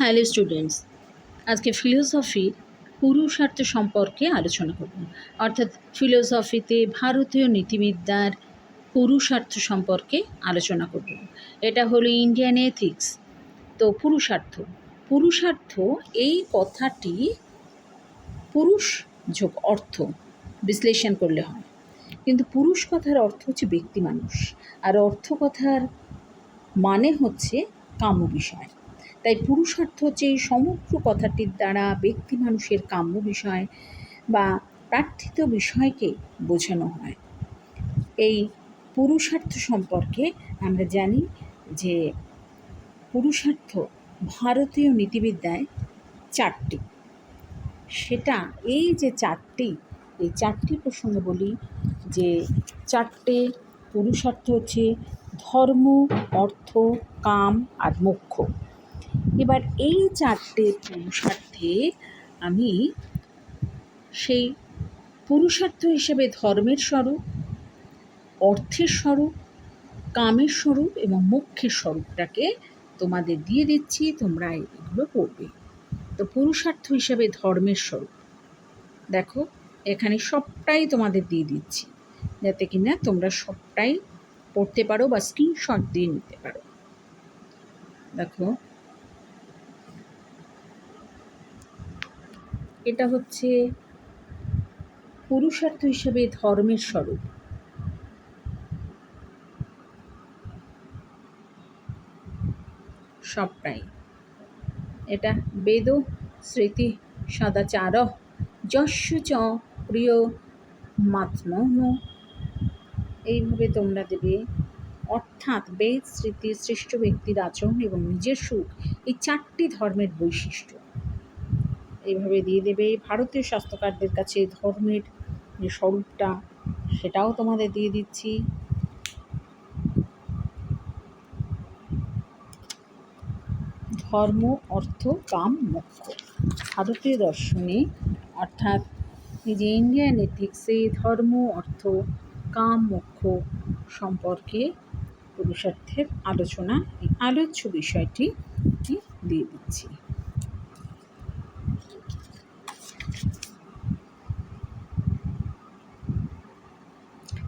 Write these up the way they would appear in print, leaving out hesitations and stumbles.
Hello students, আজকে ফিলোসফির পুরুষার্থ সম্পর্কে আলোচনা করব। অর্থাৎ ফিলোসফিতে ভারতীয় নীতিবিদ্যার পুরুষার্থ সম্পর্কে আলোচনা করব। এটা হলো ইন্ডিয়ান এথিক্স। তো পুরুষার্থ এই কথাটি পুরুষ যোগ অর্থ বিশ্লেষণ করলে হয়, কিন্তু পুরুষ কথার অর্থ হচ্ছে ব্যক্তি মানুষ, আর অর্থ কথার মানে হচ্ছে কাম্য বিষয়। তাই পুরুষার্থ হচ্ছে এই সমগ্র কথাটির দ্বারা ব্যক্তি মানুষের কাম্য বিষয় বা প্রার্থিত বিষয়কে বোঝানো হয়। এই পুরুষার্থ সম্পর্কে আমরা জানি যে পুরুষার্থ ভারতীয় নীতিবিদ্যায় চারটি। সেটা এই চারটি প্রসঙ্গে বলি যে চারটে পুরুষার্থ হচ্ছে ধর্ম, অর্থ, কাম আর মোক্ষ। এবার এই চারটে পুরুষার্থে আমি সেই পুরুষার্থ হিসেবে ধর্মের স্বরূপ, অর্থের স্বরূপ, কামের স্বরূপ এবং মোক্ষের স্বরূপটাকে তোমাদের দিয়ে দিচ্ছি, তোমরা এগুলো পড়বে। তো পুরুষার্থ হিসেবে ধর্মের স্বরূপ দেখো, এখানে সবটাই তোমাদের দিয়ে দিচ্ছি যাতে কিনা তোমরা সবটাই পড়তে পারো বা স্ক্রিনশট দিয়ে নিতে পারো। দেখো, এটা হচ্ছে পুরুষার্থ হিসেবে ধর্মের স্বরূপ। সবটাই এটা বেদ স্মৃতি সদাচার যস্য চ প্রিয় মাত্মন, এইভাবে তোমরা দেবে। অর্থাৎ বেদ, স্মৃতি, শ্রেষ্ঠ ব্যক্তির আচরণ এবং নিজের সুখ, এই চারটি ধর্মের বৈশিষ্ট্য এইভাবে দিয়ে দেবে। ভারতীয় শাস্ত্রকারদের কাছে ধর্মের যে স্বরূপটা সেটাও তোমাদের দিয়ে দিচ্ছি। ধর্ম, অর্থ, কাম, মোক্ষ। ভারতীয় দর্শনে অর্থাৎ এই যে ইন্ডিয়ান এথিক্সে ধর্ম, অর্থ, কাম, মোক্ষ সম্পর্কে পুরুষার্থের আলোচনা, এই আলোচ্য বিষয়টি দিয়ে দিচ্ছি।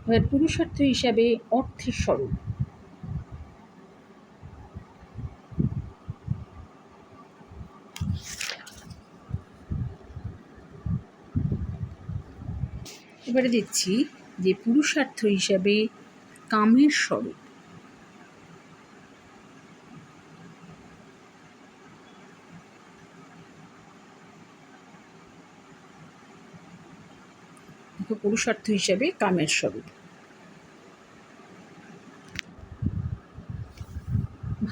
এবার পুরুষার্থ হিসাবে অর্থের স্বরূপ। এবারে দিচ্ছি যে পুরুষার্থ হিসাবে কামের স্বরূপ। পুরুষার্থ হিসাবে কামের স্বরূপ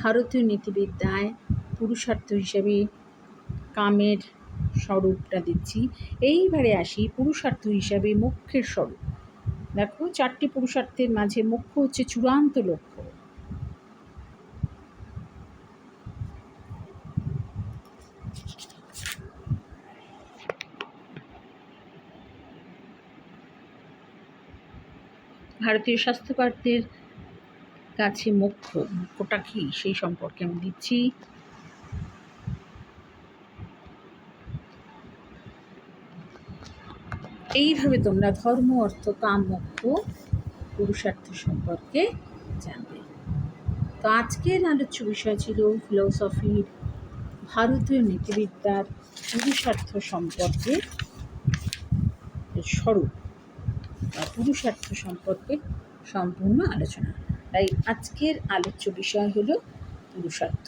ভারতীয় নীতিবিদ্যায় পুরুষার্থ হিসাবে কামের স্বরূপটা দিচ্ছি। এইবারে আসি পুরুষার্থ হিসাবে মোক্ষের স্বরূপ। দেখো, চারটি পুরুষার্থের মাঝে মোক্ষ হচ্ছে চূড়ান্ত লক্ষ্য। ভারতীয় শাস্ত্রকারদের কাছে মোক্ষটা কি সেই সম্পর্কে আমি দিচ্ছি। এইভাবে তোমরা ধর্ম, অর্থ, কাম, মোক্ষ পুরুষার্থ সম্পর্কে জানবে। তো আজকের আলোচ্য বিষয় ছিল ফিলোসফির ভারতীয় নীতিবিদ্যার পুরুষার্থ সম্পর্কে স্বরূপ বা পুরুষার্থ সম্পর্কে সম্পূর্ণ আলোচনা। তাই আজকের আলোচ্য বিষয় হলো পুরুষার্থ।